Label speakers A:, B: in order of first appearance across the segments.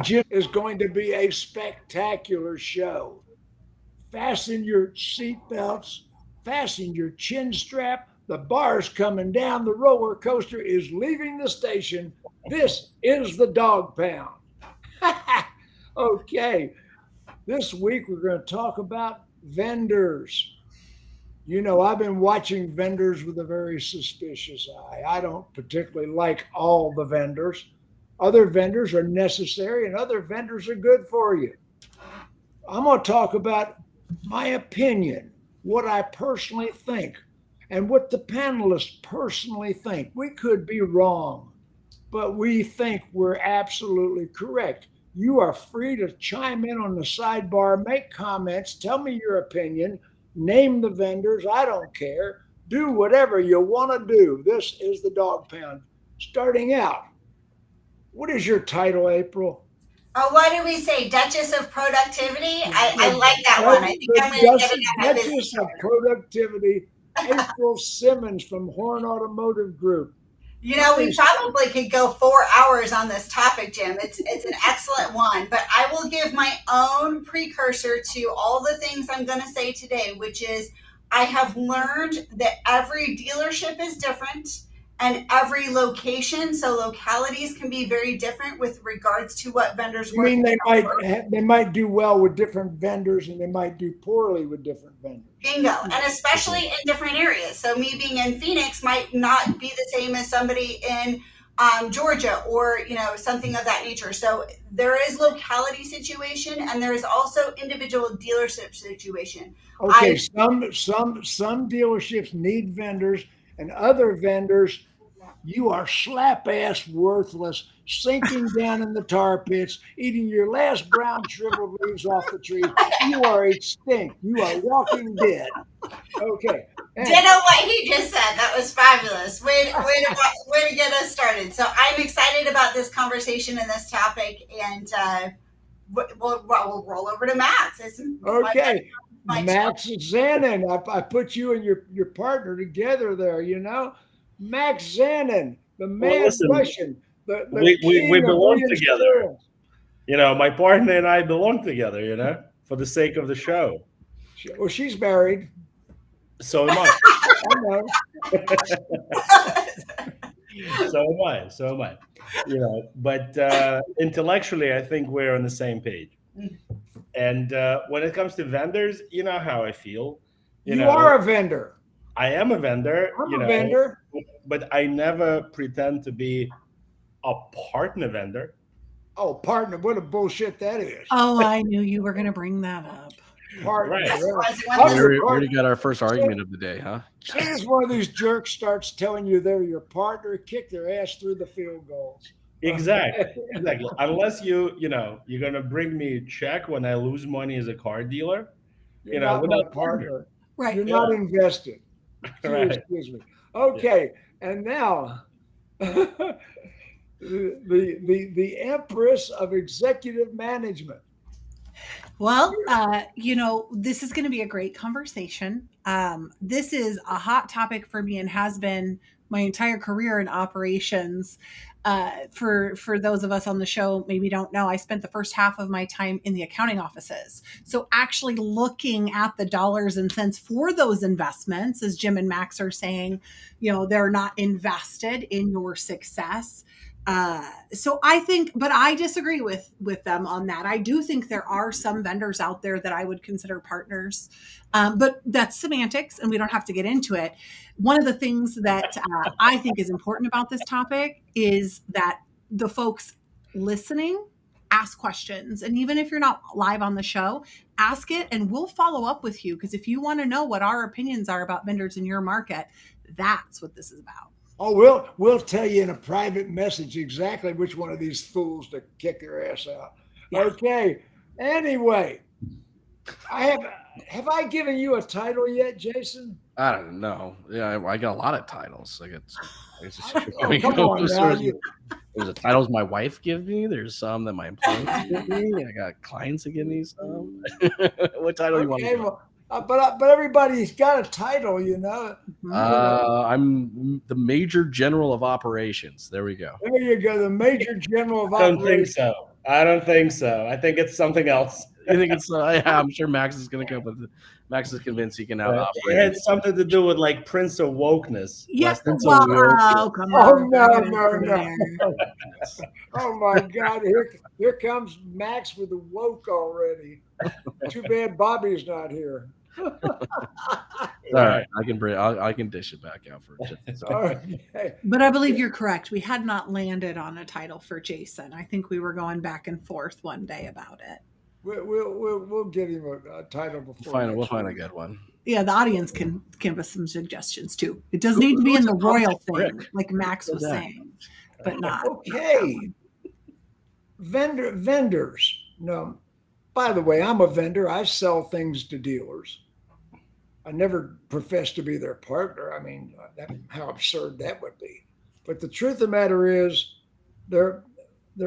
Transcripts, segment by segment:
A: Jim is going to be a spectacular show. Fasten your seatbelts, fasten your chin strap. The bar's coming down. The roller coaster is leaving the station. This is the Dawg Pound. Okay, this week we're going to talk about vendors. You know, I've been watching vendors with a very suspicious eye. I don't particularly like all the vendors. Other vendors are necessary and other vendors are good for you. I'm going to talk about my opinion, what I personally think, and what the panelists personally think. We could be wrong, but we think we're absolutely correct. You are free to chime in on the sidebar, make comments, tell me your opinion, name the vendors. I don't care. Do whatever you want to do. This is the Dawg Pound. Starting out, what is your title, April?
B: Oh, what do we say? Duchess of Productivity? I like that one. I think I'm going to get it
A: The
B: on my business
A: Duchess of
B: card.
A: Productivity, April Simmons from Horn Automotive Group.
B: You
A: What
B: know, we
A: is
B: probably could go 4 hours on this topic, Jim. It's an excellent one, but I will give my own precursor to all the things I'm going to say today, which is I have learned that every dealership is different and every location, so localities can be very different with regards to what vendors
A: you
B: work
A: mean
B: with.
A: they might do well with different vendors and they might do poorly with different vendors.
B: Bingo. And especially in different areas. So me being in Phoenix might not be the same as somebody in Georgia or, something of that nature. So there is locality situation and there is also individual dealership situation.
A: Okay,
B: I
A: some dealerships need vendors and other vendors you are slap ass worthless, sinking down in the tar pits, eating your last brown shriveled leaves off the trees. You are extinct. You are walking dead. Okay. And
B: ditto what he just said. That was fabulous. Way to get us started. So I'm excited about this conversation and this topic. And we'll roll over to Max. It's
A: okay.
B: my
A: Max Zanan. I put you and your partner together there, you know? Max Zanan, the
C: Well,
A: man
C: listen,
A: Russian, the
C: we
A: king of
C: belong together.
A: reinsurance.
C: My partner and I belong together, for the sake of the show.
A: Well, she's married.
C: So am I.
A: I know.
C: So am I. So am I. But intellectually, I think we're on the same page. And when it comes to vendors, you know how I feel.
A: You are a vendor.
C: I am a vendor,
A: I'm a vendor.
C: but I never pretend to be a partner vendor.
A: Oh, partner, what a bullshit that is.
D: Oh, I knew you were going to bring that up.
A: Partner.
C: Right.
B: That's
E: We already got our first argument of the day, huh?
A: As soon as one of these jerks starts telling you they're your partner, kick their ass through the field goals.
C: Exactly. Unless you're gonna bring me a check when I lose money as a car dealer.
A: You're not
C: we're
A: my
C: not
A: partner.
D: Right.
A: You're not invested.
C: Right.
A: Excuse me. Okay, and now the empress of executive management.
D: Well, this is going to be a great conversation. This is a hot topic for me and has been my entire career in operations. For those of us on the show, maybe don't know, I spent the first half of my time in the accounting offices. So actually looking at the dollars and cents for those investments, as Jim and Max are saying, they're not invested in your success. So I think, but I disagree with them on that. I do think there are some vendors out there that I would consider partners, but that's semantics, and we don't have to get into it. One of the things that I think is important about this topic is that the folks listening ask questions, and even if you're not live on the show, ask it, and we'll follow up with you, because if you want to know what our opinions are about vendors in your market, that's what this is about.
A: Oh, we'll tell you in a private message exactly which one of these fools to kick their ass out. Yeah. Okay. Anyway, have I given you a title yet, Jason?
E: I don't know. Yeah, I got a lot of titles.
A: Come on now.
E: There's the titles my wife gives me. There's some that my employees give me. I got clients that give me some. What title you want to know?
A: But everybody's got a title,
E: I'm the Major General of Operations. There we go.
A: There you go, the Major General of
C: I don't
A: Operations.
C: think so. I don't think so. I think it's something else.
E: You think it's? Yeah, I'm sure Max is going to come with it. Max is convinced he can out
C: It
E: operate.
C: had something to do with like Prince of Wokeness.
D: Yes.
C: Prince
D: Well,
C: of Woke.
D: oh, come
A: Oh,
D: on.
A: no,
D: We're
A: no,
D: gonna
A: no.
D: go there.
A: Oh my God! Here comes Max with the woke already. Too bad Bobbie's not here.
E: All right, I can dish it back out for just.
A: Okay.
D: But I believe you're correct. We had not landed on a title for Jason. I think we were going back and forth one day about it.
A: We'll get him a title before.
E: We'll find a good one.
D: Yeah, the audience can give us some suggestions too. It does need to be in the royal thing, like Max was saying, but not.
A: Okay. Vendors. No. By the way, I'm a vendor. I sell things to dealers. I never profess to be their partner. I mean, how absurd that would be. But the truth of the matter is, there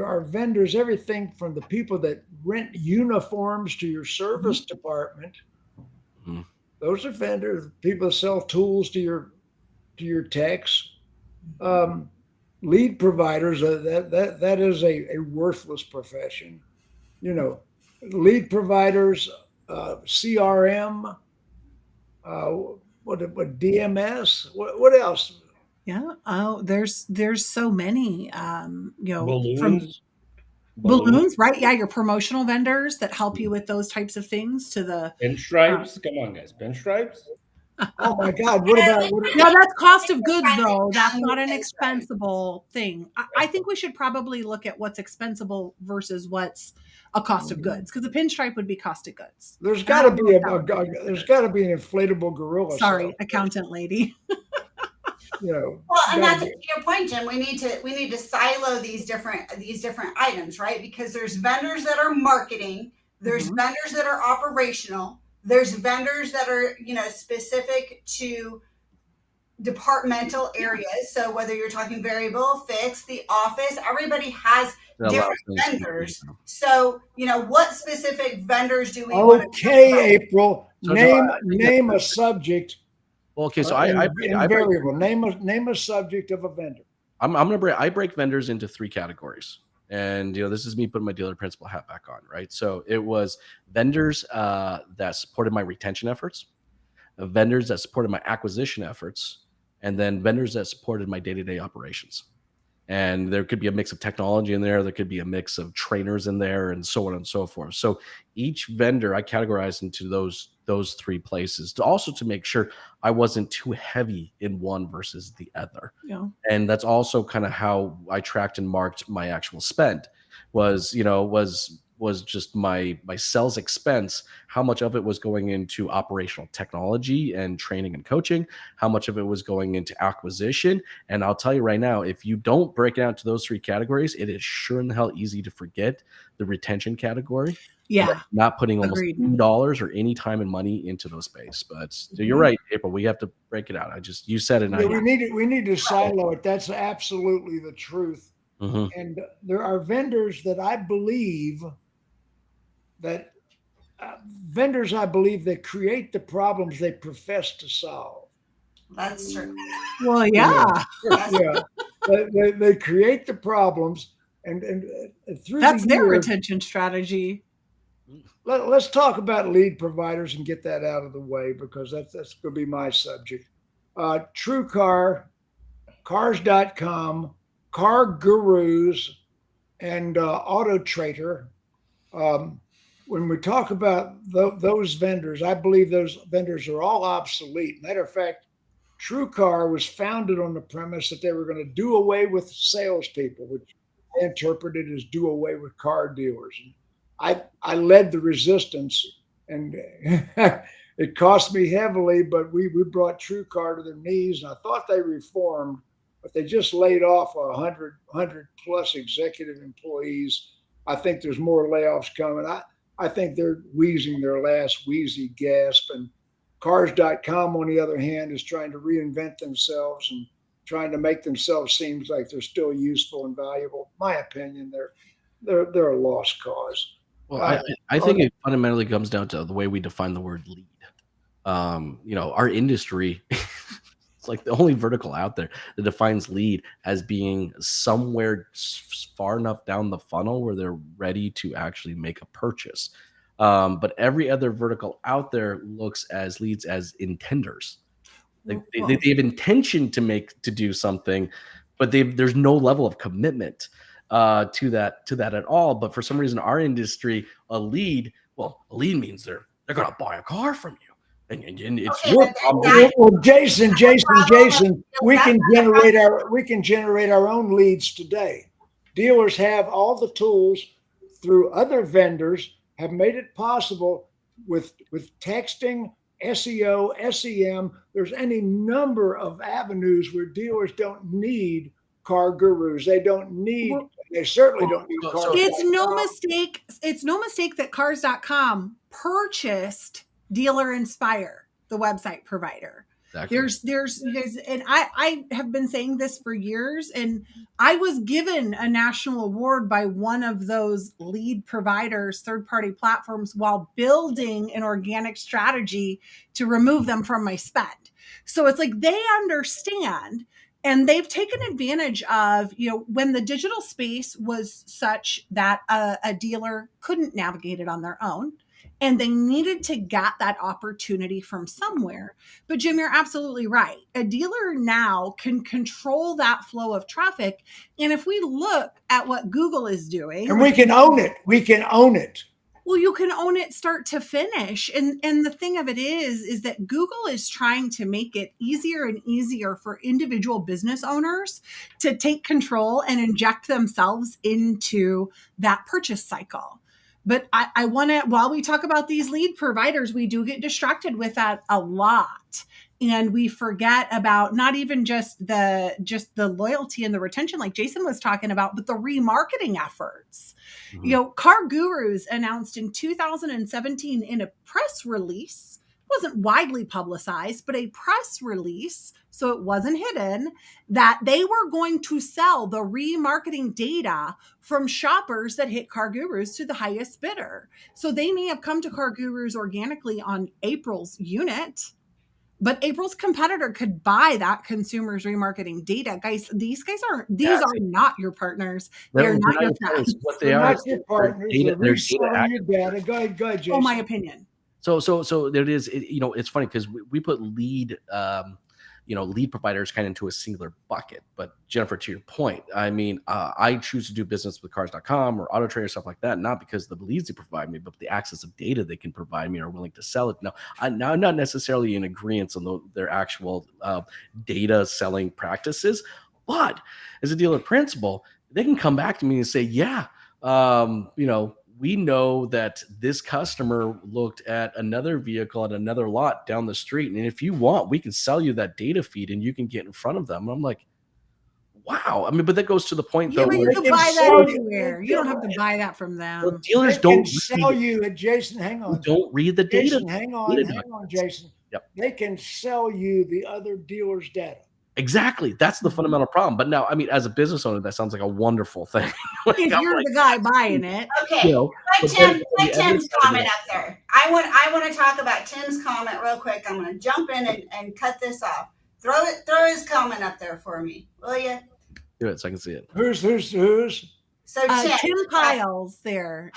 A: are vendors, everything from the people that rent uniforms to your service department.
E: Mhm.
A: Those are vendors. People that sell tools to your techs. Lead providers. That is a worthless profession. You know, lead providers, CRM. What DMS? What else?
D: Yeah. Oh, there's so many.
C: Balloons.
D: Balloons, right? Yeah, your promotional vendors that help you with those types of things. To the
C: Pinstripes. Come on, guys. Pinstripes.
A: Oh my God! What about?
D: no, that's cost of goods though. That's not an expensible thing. I think we should probably look at what's expensible versus what's a cost of goods, because the pinstripe would be cost of goods.
A: There's got to be there's got to be an inflatable gorilla.
D: Sorry, accountant lady.
A: You know.
B: Well, and that's to your point, Jim. We need to silo these different items, right? Because there's vendors that are marketing, there's vendors that are operational, there's vendors that are specific to departmental areas. So whether you're talking variable, fixed, the office, everybody has different vendors. So what specific vendors do we want to talk about?
A: April,
E: So
A: name a subject.
E: Well, okay, so I
A: variable. Name a subject of a vendor.
E: I break vendors into three categories. And this is me putting my dealer principal hat back on, right? So it was vendors that supported my retention efforts, vendors that supported my acquisition efforts, and then vendors that supported my day-to-day operations. And there could be a mix of technology in there. There could be a mix of trainers in there, and so on and so forth. So each vendor I categorized into those three places to make sure I wasn't too heavy in one versus the other.
D: Yeah.
E: And that's also kind of how I tracked and marked my actual spend was just my sales expense, how much of it was going into operational technology and training and coaching, how much of it was going into acquisition. And I'll tell you right now, if you don't break it out to those three categories, it is sure in the hell easy to forget the retention category.
D: Yeah.
E: Not putting almost $2 or any time and money into those space. But you're right, April, we have to break it out. You said it.
A: Yeah, we need to silo it. That's absolutely the truth. And there are vendors that I believe that create the problems they profess to solve.
B: That's true.
D: Well, yeah.
A: Yeah. They create the problems, and through
D: that's their
A: years,
D: retention strategy.
A: Let's talk about lead providers and get that out of the way, because that's going to be my subject. TrueCar, Cars.com, Car Gurus, and Auto Trader. When we talk about those vendors, I believe those vendors are all obsolete. Matter of fact, TrueCar was founded on the premise that they were going to do away with salespeople, which I interpreted as do away with car dealers. And I led the resistance, and it cost me heavily, but we brought TrueCar to their knees, and I thought they reformed, but they just laid off 100 plus executive employees. I think there's more layoffs coming. I think they're wheezing their last wheezy gasp. And Cars.com, on the other hand, is trying to reinvent themselves and trying to make themselves seem like they're still useful and valuable. In my opinion, they're a lost cause.
E: Well, I think it fundamentally comes down to the way we define the word lead. Our industry It's like the only vertical out there that defines lead as being somewhere far enough down the funnel where they're ready to actually make a purchase. But every other vertical out there looks as leads as intenders. Like they have intention to do something, but there's no level of commitment to that at all. But for some reason, our industry, a lead means they're going to buy a car from you. And it's
B: Okay,
E: your
B: but
E: problem.
A: Well, Jason, we
B: That's
A: can
B: not
A: generate our own leads today. Dealers have all the tools through other vendors have made it possible with texting, SEO, SEM. There's any number of avenues where dealers don't need car gurus. They certainly don't need cars.
D: It's no mistake. It's no mistake that cars.com purchased Dealer Inspire, the website provider.
E: Exactly.
D: There's and I have been saying this for years, and I was given a national award by one of those lead providers, third-party platforms, while building an organic strategy to remove them from my spend. So it's like they understand, and they've taken advantage of, when the digital space was such that a dealer couldn't navigate it on their own. And they needed to get that opportunity from somewhere. But Jim, you're absolutely right. A dealer now can control that flow of traffic. And if we look at what Google is doing,
A: and we can own it.
D: Well, you can own it start to finish. And the thing of it is that Google is trying to make it easier and easier for individual business owners to take control and inject themselves into that purchase cycle. But I want to, while we talk about these lead providers, we do get distracted with that a lot. And we forget about not even just the loyalty and the retention like Jason was talking about, but the remarketing efforts. Mm-hmm. Car Gurus announced in 2017 in a press release, wasn't widely publicized, but a press release, so it wasn't hidden, that they were going to sell the remarketing data from shoppers that hit Car Gurus to the highest bidder. So they may have come to Car Gurus organically on April's unit, but April's competitor could buy that consumer's remarketing data. Guys, these are not your partners. They're not your friends.
E: What they are,
A: not your partners. They're reselling your data. Go ahead, Jason.
D: Oh, my opinion.
E: So there it is. It's funny because we put lead providers kind of into a singular bucket. But Jennifer, to your point, I mean, I choose to do business with cars.com or Auto Trader, stuff like that, not because of the leads they provide me, but the access of data they can provide me or willing to sell it. Now, I'm not necessarily in agreement on their actual data selling practices, but as a dealer principal, they can come back to me and say, we know that this customer looked at another vehicle at another lot down the street. And if you want, we can sell you that data feed and you can get in front of them. And I'm like, wow. I mean, but that goes to the point, though.
D: You can buy that anywhere. You don't have to buy that from them.
E: Well, dealers don't
A: sell you. Jason, hang on.
E: Don't read the data.
A: Jason, hang on, Jason.
E: Yep.
A: They can sell you the other dealer's data.
E: Exactly. That's the fundamental problem. But now, I mean, as a business owner, that sounds like a wonderful thing.
D: If you're the guy buying it.
B: Okay. Put Tim's comment up there. I want to talk about Tim's comment real quick. I'm going to jump in and cut this off. Throw his comment up there for me, will you?
E: Do it so I can see it.
A: Who's?
B: So
D: Tim Piles there.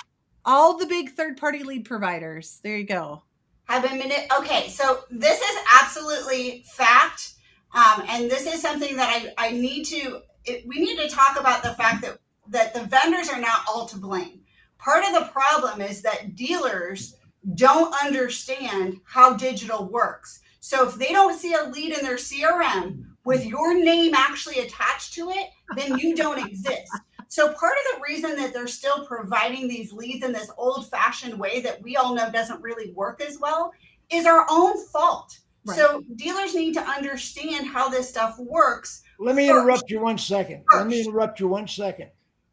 D: All the big third-party lead providers. There you go.
B: Okay, so this is absolutely fact. And this is something that we need to talk about, the fact that the vendors are not all to blame. Part of the problem is that dealers don't understand how digital works. So if they don't see a lead in their CRM with your name actually attached to it, then you don't exist. So part of the reason that they're still providing these leads in this old-fashioned way that we all know doesn't really work as well is our own fault. Right. So dealers need to understand how this stuff works.
A: Let me interrupt you 1 second.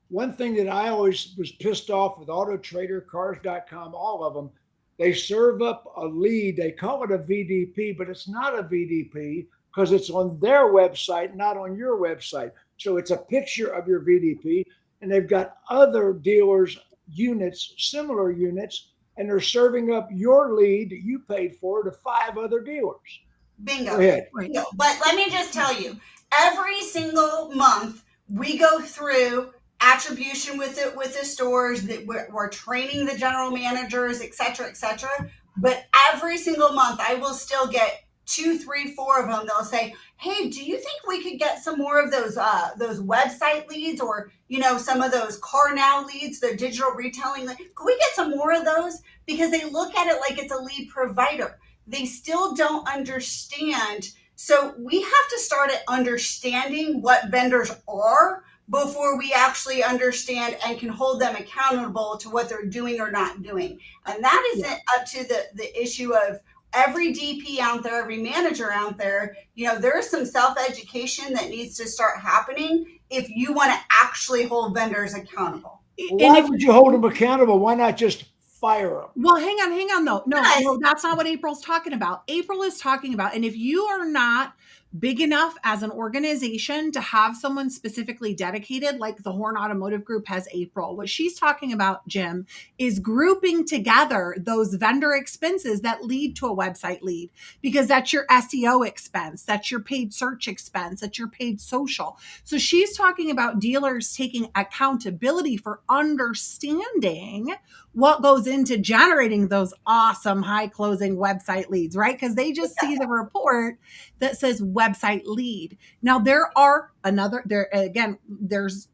A: One thing that I always was pissed off with Auto Trader, Cars.com, all of them, they serve up a lead. They call it a VDP, but it's not a VDP because it's on their website, not on your website. So it's a picture of your VDP, and they've got other dealers' units, similar units, and they're serving up your lead that you paid for to 5 other dealers.
B: Bingo.
A: Go ahead.
D: Right.
B: Bingo. But let me just tell you, every single month we go through attribution with the stores that we're training the general managers, et cetera, et cetera. But every single month I will still get 2, 3, 4 of them. They'll say, hey, do you think we could get some more of those website leads, or some of those car now leads, the digital retailing leads? Could we get some more of those? Because they look at it like it's a lead provider. They still don't understand. So we have to start at understanding what vendors are before we actually understand and can hold them accountable to what they're doing or not doing. And that isn't up to the issue of every DP out there, every manager out there. There is some self-education that needs to start happening if you want to actually hold vendors accountable.
A: Well, why would you hold them accountable? Why not just fire them?
D: Well, hang on though. No, that's not what April's talking about. April is talking about, and if you are not big enough as an organization to have someone specifically dedicated, like the Horn Automotive Group has April, what she's talking about, Jim, is grouping together those vendor expenses that lead to a website lead, because that's your SEO expense, that's your paid search expense, that's your paid social. So she's talking about dealers taking accountability for understanding what goes into generating those awesome high closing website leads, right? Because they just see the report that says website lead. Now there's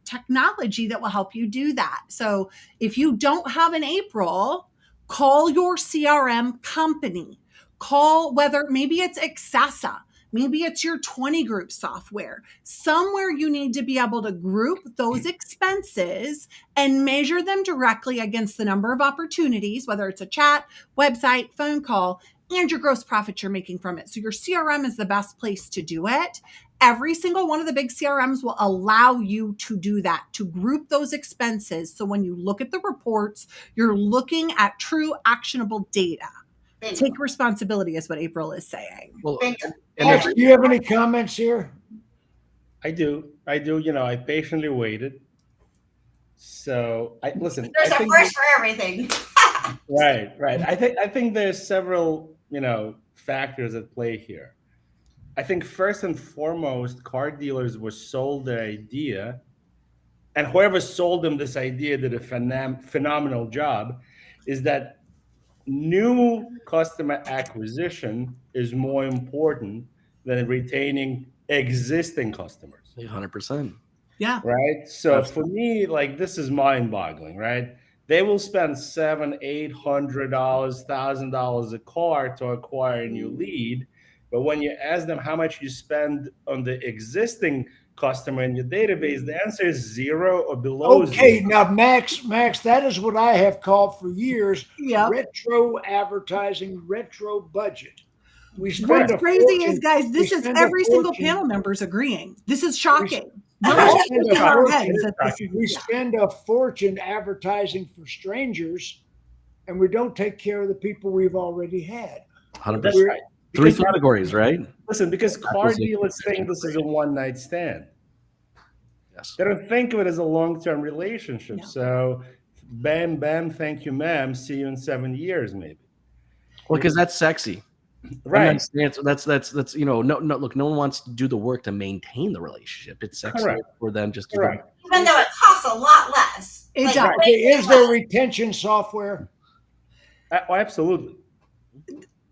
D: technology that will help you do that. So if you don't have an April, call your CRM company. Call, whether maybe it's Accessa, maybe it's your 20 group software. Somewhere you need to be able to group those expenses and measure them directly against the number of opportunities, whether it's a chat, website, phone call, and your gross profit you're making from it. So your CRM is the best place to do it. Every single one of the big CRMs will allow you to do that, to group those expenses. So when you look at the reports, you're looking at true actionable data. Take responsibility is what April is saying.
E: Well,
A: Max, do you have any comments here?
C: I do. I patiently waited. So listen.
B: There's a first for everything.
C: Right. I think there's several, factors at play here. I think first and foremost, car dealers were sold the idea, and whoever sold them this idea did a phenomenal job, is that new customer acquisition is more important than retaining existing customers.
E: 100%.
D: Yeah.
C: Right. So for me, this is mind-boggling, right? They will spend $700, $800, $1,000 a car to acquire a new lead. But when you ask them how much you spend on the existing customer in your database, the answer is 0 or below.
A: Okay,
C: 0.
A: now Max, that is what I have called for years.
D: Yep.
A: Retro advertising, retro budget. We spend
D: What's crazy is, guys, this is every single panel member's agreeing. This is shocking.
A: We spend a fortune advertising for strangers, and we don't take care of the people we've already had.
E: 100%. Right. Three categories, right?
C: Listen, because car dealers think this is a one-night stand. Yes. They don't think of it as a long-term relationship. No. So, bam, bam, thank you, ma'am. See you in 7 years, maybe.
E: Well, because that's sexy.
C: Right.
E: That's no, look, no one wants to do the work to maintain the relationship. It's sexy for them just to
B: even though it costs a lot less.
A: Is there retention software?
C: Oh, absolutely.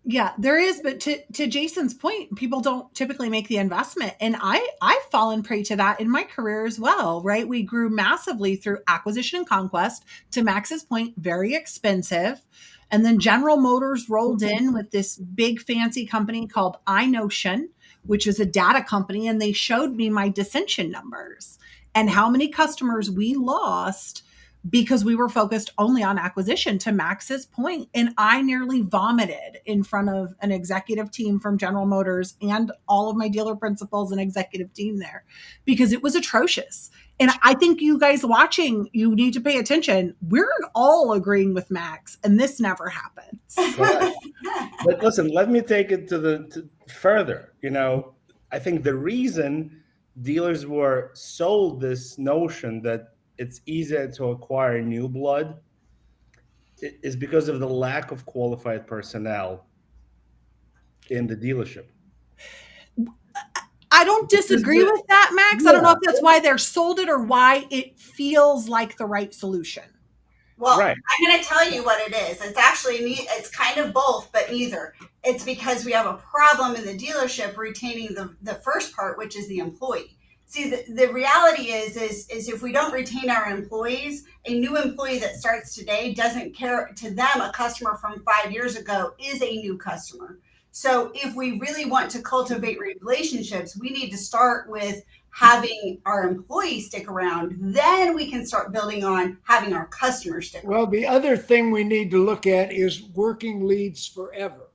D: Yeah, there is, but to Jason's point, people don't typically make the investment. And I've fallen prey to that in my career as well, right? We grew massively through acquisition and conquest. To Max's point, very expensive. And then General Motors rolled in with this big fancy company called iNotion, which is a data company. And they showed me my dissension numbers and how many customers we lost because we were focused only on acquisition, to Max's point. And I nearly vomited in front of an executive team from General Motors and all of my dealer principals and executive team there, because it was atrocious. And I think you guys watching, you need to pay attention. We're all agreeing with Max, and this never happens.
C: Right. But listen, let me take it to further. I think the reason dealers were sold this notion that it's easier to acquire new blood is because of the lack of qualified personnel in the dealership.
D: I don't disagree with that, Max. I don't know
C: Yeah.
D: if that's why they're sold it or why it feels like the right solution.
B: Well,
C: Right.
B: I'm going to tell you what it is. It's actually it's kind of both, but neither. It's because we have a problem in the dealership retaining the first part, which is the employee. See, the reality is if we don't retain our employees, a new employee that starts today doesn't care. To them, a customer from 5 years ago is a new customer. So if we really want to cultivate relationships, we need to start with having our employees stick around. Then we can start building on having our customers stick around.
A: Well, the other thing we need to look at is working leads forever.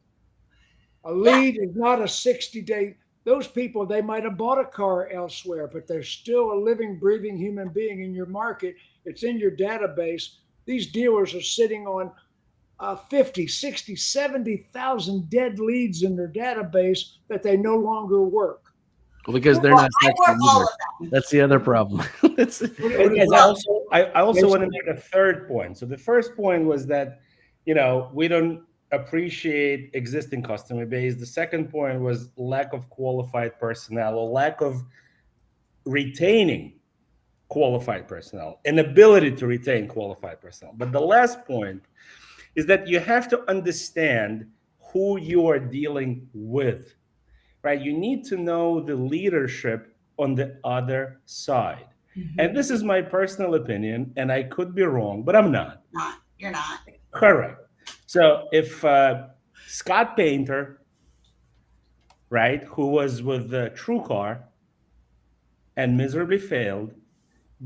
A: A lead is not a 60-day. Those people, they might have bought a car elsewhere, but they're still a living, breathing human being in your market. It's in your database. These dealers are sitting on 50, 60, 70,000 dead leads in their database that they no longer work.
E: Well, because they're
B: Well,
E: not
B: I
E: sexy
B: work all
E: either.
B: of them.
E: That's the other problem. It's-
C: And yes, I also want to make a third point. So the first point was that, we don't appreciate existing customer base. The second point was lack of qualified personnel or lack of retaining qualified personnel, inability to retain qualified personnel. But the last point is that you have to understand who you are dealing with, right? You need to know the leadership on the other side.
B: Mm-hmm.
C: And this is my personal opinion, and I could be wrong, but I'm not.
B: You're not.
C: Correct. So if Scott Painter, right, who was with TrueCar and miserably failed,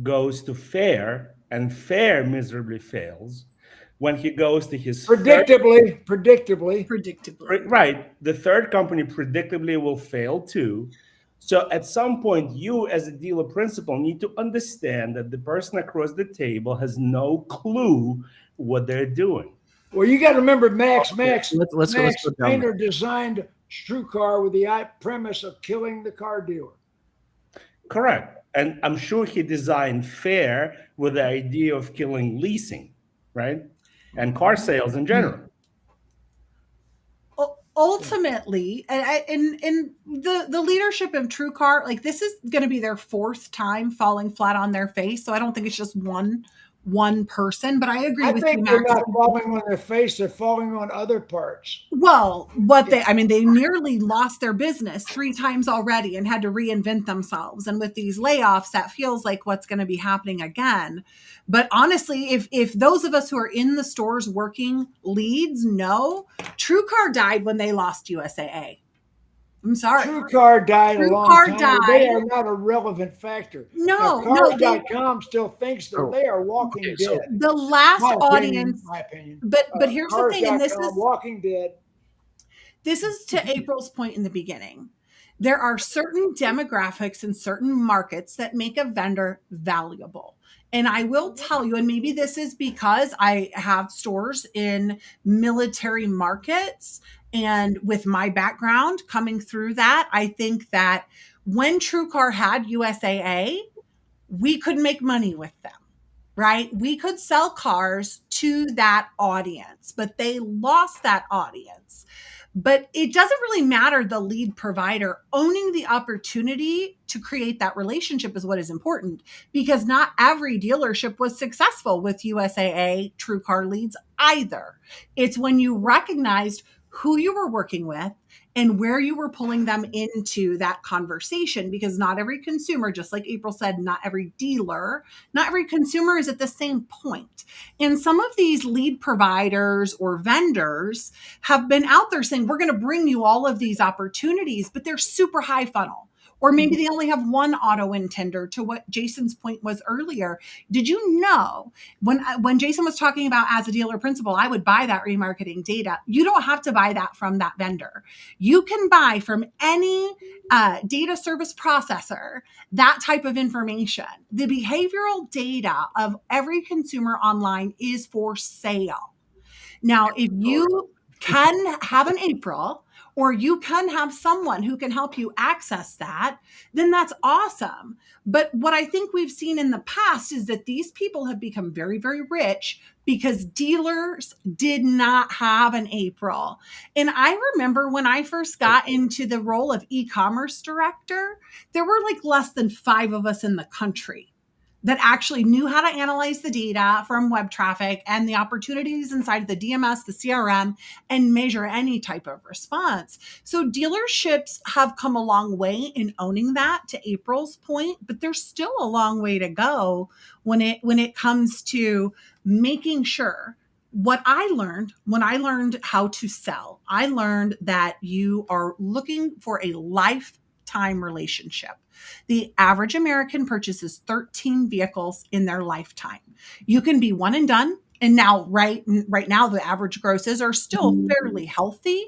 C: goes to Fair and Fair miserably fails, when he goes to his
A: predictably,
C: right, the third company predictably will fail too. So at some point, you as a dealer principal need to understand that the person across the table has no clue what they're doing.
A: Well, you got to remember, Max
E: let's go down
A: Painter designed TrueCar with the premise of killing the car dealer.
C: Correct. And I'm sure he designed Fair with the idea of killing leasing, right? And car sales in general.
D: Ultimately, and the leadership of TrueCar, like, this is going to be their fourth time falling flat on their face. So I don't think it's just one person, but I agree with you, Max.
A: They're not falling on their face; they're falling on other parts.
D: Well, they nearly lost their business 3 times already and had to reinvent themselves. And with these layoffs, that feels like what's going to be happening again. But honestly, if those of us who are in the stores working leads know, TrueCar died when they lost USAA. I'm sorry.
A: TrueCar died a long time ago. They are not a relevant factor.
D: No,
A: Cars.com still thinks that they are walking dead.
D: So the last audience,
A: my opinion.
D: But here's the thing, and this is
A: Walking Dead.
D: This is to April's point in the beginning. There are certain demographics in certain markets that make a vendor valuable. And I will tell you, and maybe this is because I have stores in military markets, and with my background coming through that, I think that when TrueCar had USAA, we could make money with them, right? We could sell cars to that audience, but they lost that audience. But it doesn't really matter the lead provider. Owning the opportunity to create that relationship is what is important, because not every dealership was successful with USAA TrueCar leads either. It's when you recognized who you were working with and where you were pulling them into that conversation, because not every consumer, just like April said, not every dealer, not every consumer is at the same point. And some of these lead providers or vendors have been out there saying, we're going to bring you all of these opportunities, but they're super high funnel. Or maybe they only have one auto intender, to what Jason's point was earlier. Did you know when Jason was talking about as a dealer principal, I would buy that remarketing data. You don't have to buy that from that vendor. You can buy from any data service processor that type of information. The behavioral data of every consumer online is for sale. Now, if you can have an April, or you can have someone who can help you access that, then that's awesome. But what I think we've seen in the past is that these people have become very, very rich because dealers did not have an April. And I remember when I first got into the role of e-commerce director, there were like less than 5 of us in the country that actually knew how to analyze the data from web traffic and the opportunities inside the DMS, the CRM, and measure any type of response. So dealerships have come a long way in owning that, to April's point, but there's still a long way to go when it comes to making sure. What I learned when I learned how to sell, I learned that you are looking for a lifetime relationship. The average American purchases 13 vehicles in their lifetime. You can be one and done. And now, right now, the average grosses are still fairly healthy.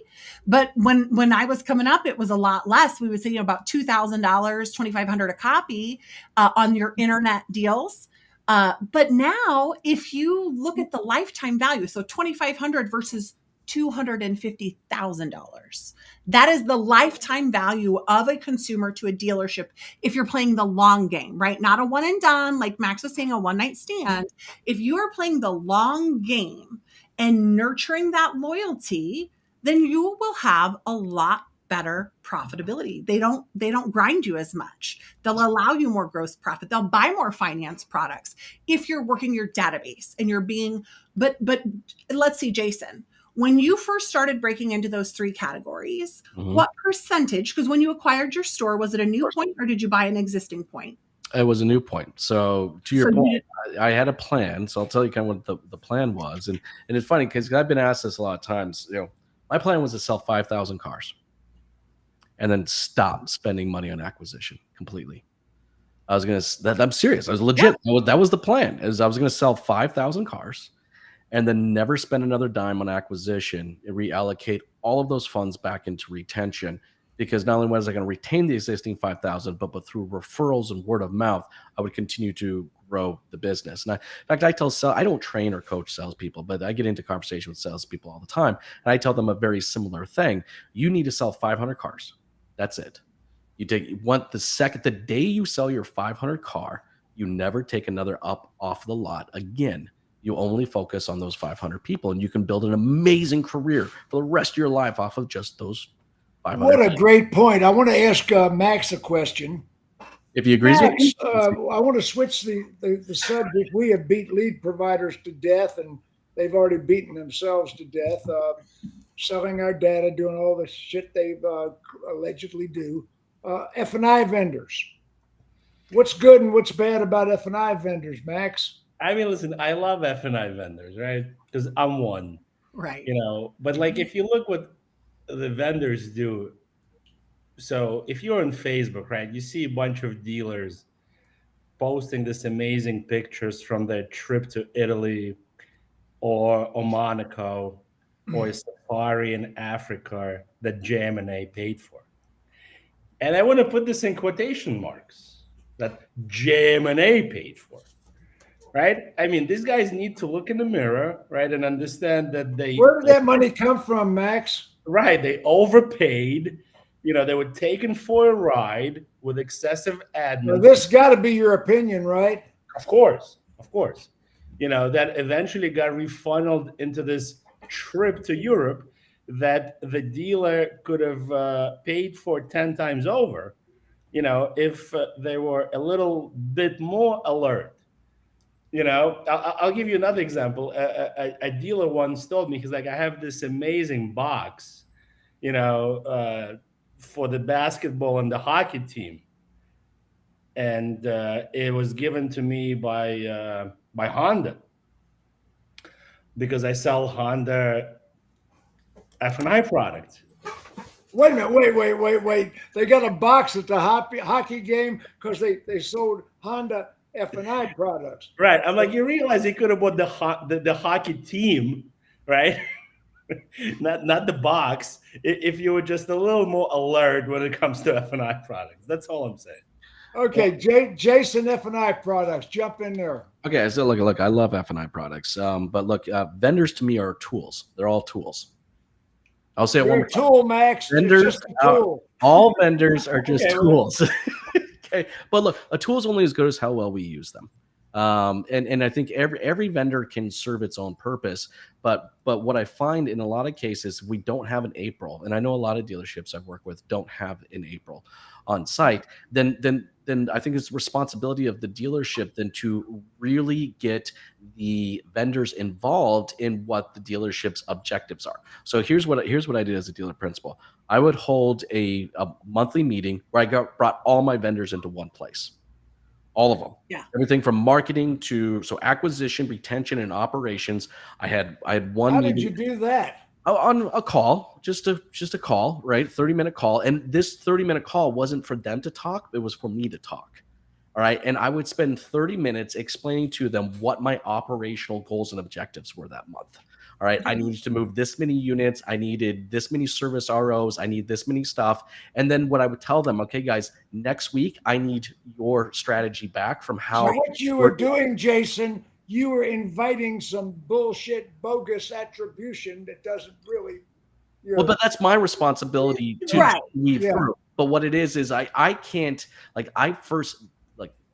D: But when I was coming up, it was a lot less. We would say about $2,000, $2,500 a copy on your internet deals. But now, if you look at the lifetime value, so $2,500 versus $250,000. That is the lifetime value of a consumer to a dealership if you're playing the long game, right? Not a one and done, like Max was saying, a one night stand. If you are playing the long game and nurturing that loyalty, then you will have a lot better profitability. They don't grind you as much. They'll allow you more gross profit. They'll buy more finance products if you're working your database and you're being, but let's see, Jason, when you first started breaking into those 3 categories, what percentage, because when you acquired your store, was it a new point or did you buy an existing point?
E: It was a new point. So to your point, I had a plan. So I'll tell you kind of what the plan was. And it's funny because I've been asked this a lot of times. My plan was to sell 5,000 cars and then stop spending money on acquisition completely. I'm serious. I was legit. Yeah. That was the plan. I was going to sell 5,000 cars and then never spend another dime on acquisition and reallocate all of those funds back into retention. Because not only was I going to retain the existing 5,000, but through referrals and word of mouth, I would continue to grow the business. And in fact, I don't train or coach salespeople, but I get into conversation with salespeople all the time. And I tell them a very similar thing. You need to sell 500 cars. That's it. The day you sell your 500 car, you never take another up off the lot again. You only focus on those 500 people, and you can build an amazing career for the rest of your life off of just those 500.
A: What a great point. I want to ask Max a question.
E: If he agrees with me.
A: I want to switch the subject. We have beat lead providers to death, and they've already beaten themselves to death, selling our data, doing all the shit they allegedly do. F&I vendors. What's good and what's bad about F&I vendors, Max?
C: I mean, listen, I love F&I vendors, right? Because I'm one.
D: Right.
C: But like if you look what the vendors do, so if you're on Facebook, right, you see a bunch of dealers posting this amazing pictures from their trip to Italy or Monaco or a safari in Africa that Jam and A paid for. And I want to put this in quotation marks, that Jam and A paid for. Right? I mean, these guys need to look in the mirror, right, and understand that
A: Where did that money come from, Max?
C: Right. They overpaid. They were taken for a ride with excessive admin.
A: Well, this got to be your opinion, right?
C: Of course. That eventually got refunneled into this trip to Europe that the dealer could have paid for 10 times over, if they were a little bit more alert. I'll give you another example. A dealer once told me, he's like, I have this amazing box, for the basketball and the hockey team. And it was given to me by Honda because I sell Honda F&I product.
A: Wait a minute. Wait. They got a box at the hockey game because they sold Honda F&I products.
C: Right. I'm like, you realize he could have bought the hockey team, right? not the box. If you were just a little more alert when it comes to F&I products. That's all I'm saying.
A: Okay, Jason, F&I products, jump in there.
E: Okay, so look, I love F&I products. But look, vendors to me are tools. They're all tools. I'll say it one
A: You're
E: more
A: a
E: time.
A: tool, Max. It's
E: Vendors,
A: just a tool.
E: all vendors are just
C: Okay, well,
E: tools. Okay, but look, a tool is only as good as how well we use them. And I think every vendor can serve its own purpose. But what I find in a lot of cases, we don't have an April, and I know a lot of dealerships I've worked with don't have an April on site. Then I think it's the responsibility of the dealership then to really get the vendors involved in what the dealership's objectives are. So here's what I did as a dealer principal. I would hold a monthly meeting where I brought all my vendors into one place. All of them.
D: Yeah.
E: Everything from marketing to acquisition, retention, and operations. I had one
A: How
E: meeting.
A: did you do that?
E: On a call, just a call, right? 30-minute call. And this 30-minute call wasn't for them to talk, it was for me to talk. All right. And I would spend 30 minutes explaining to them what my operational goals and objectives were that month. All right. I needed to move this many units. I needed this many service ROs. I need this many stuff. And then what I would tell them, okay, guys, next week, I need your strategy back from how.
A: So what you were doing, Jason, you were inviting some bullshit, bogus attribution that doesn't really.
E: Well, but that's my responsibility to
D: Right.
E: weave through. But what it is I can't, like,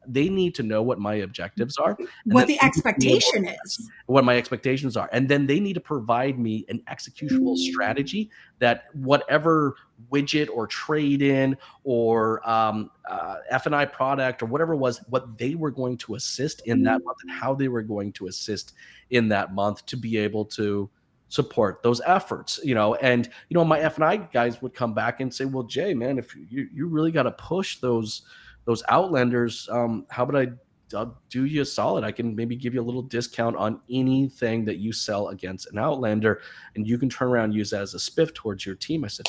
E: they need to know what my objectives are.
D: What the expectation is.
E: What my expectations are. And then they need to provide me an executable strategy that whatever widget or trade in or F&I product or whatever it was, what they were going to assist in that month and how they were going to assist in that month to be able to support those efforts, and my F&I guys would come back and say, well, Jay, man, if you really got to push those Outlanders, how about I'll do you a solid? I can maybe give you a little discount on anything that you sell against an Outlander, and you can turn around and use that as a spiff towards your team. I said,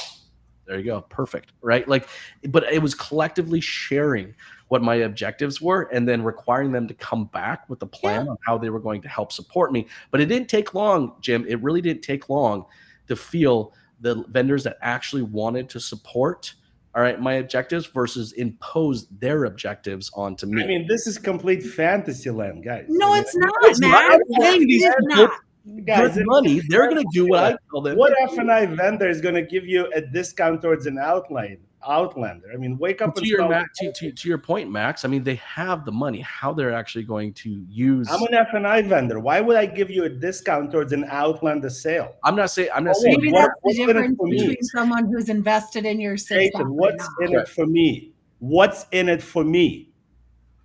E: there you go. Perfect. Right. But it was collectively sharing what my objectives were and then requiring them to come back with a plan on how they were going to help support me. But it didn't take long, Jim. It really didn't take long to feel the vendors that actually wanted to support my objectives versus impose their objectives onto me.
C: I mean, this is complete fantasy land, guys.
D: No, it's not,
E: It's
D: man.
E: not. I'm paying these
D: It's
E: people
D: not.
C: Guys,
E: good money. They're going to do what I tell them.
C: What F&I vendor is going to give you a discount towards an Outlander? I mean, wake up
E: to
C: and
E: your
C: spell.
E: to your point, Max. I mean, they have the money. How they're actually going to use?
C: I'm an F&I vendor. Why would I give you a discount towards an Outlander sale?
E: I'm not saying.
D: Maybe
C: What-
D: that's the
C: what's in it
D: difference
C: for me?
D: between someone who's invested in your success.
C: Jason, what's
D: or
C: in
D: not.
C: it for me? What's in it for me?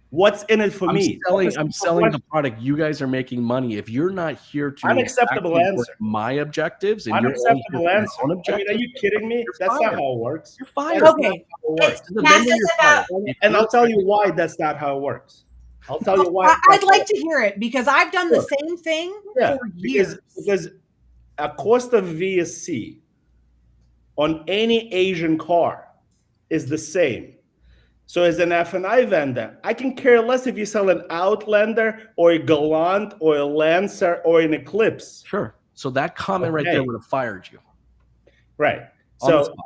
C: What's in it for me?
E: I'm selling the product. You guys are making money. If you're not here to
C: Unacceptable
E: actually work
C: answer.
E: my objectives and
C: Unacceptable
E: you're only here
C: answer.
E: for your own
C: I mean,
E: objectives,
C: are you kidding me?
E: you're
C: That's not
E: fired.
C: how it works.
E: You're fired.
C: That's
D: Okay.
C: not how it works.
E: As a
B: Max,
E: vendor,
B: it's
E: you're
B: about-
E: fired. If
C: And
E: you're-
C: I'll tell you why that's not how it works. I'll tell you why.
D: I'd like to hear it because I've done the
C: Sure.
D: same thing
C: Yeah,
D: for years.
C: because a cost of VSC on any Asian car is the same. So as an F&I vendor, I can care less if you sell an Outlander or a Galant or a Lancer or an Eclipse.
E: Sure. So that comment right
C: Okay.
E: there would have fired you.
C: Right.
E: On the
C: So,
E: spot.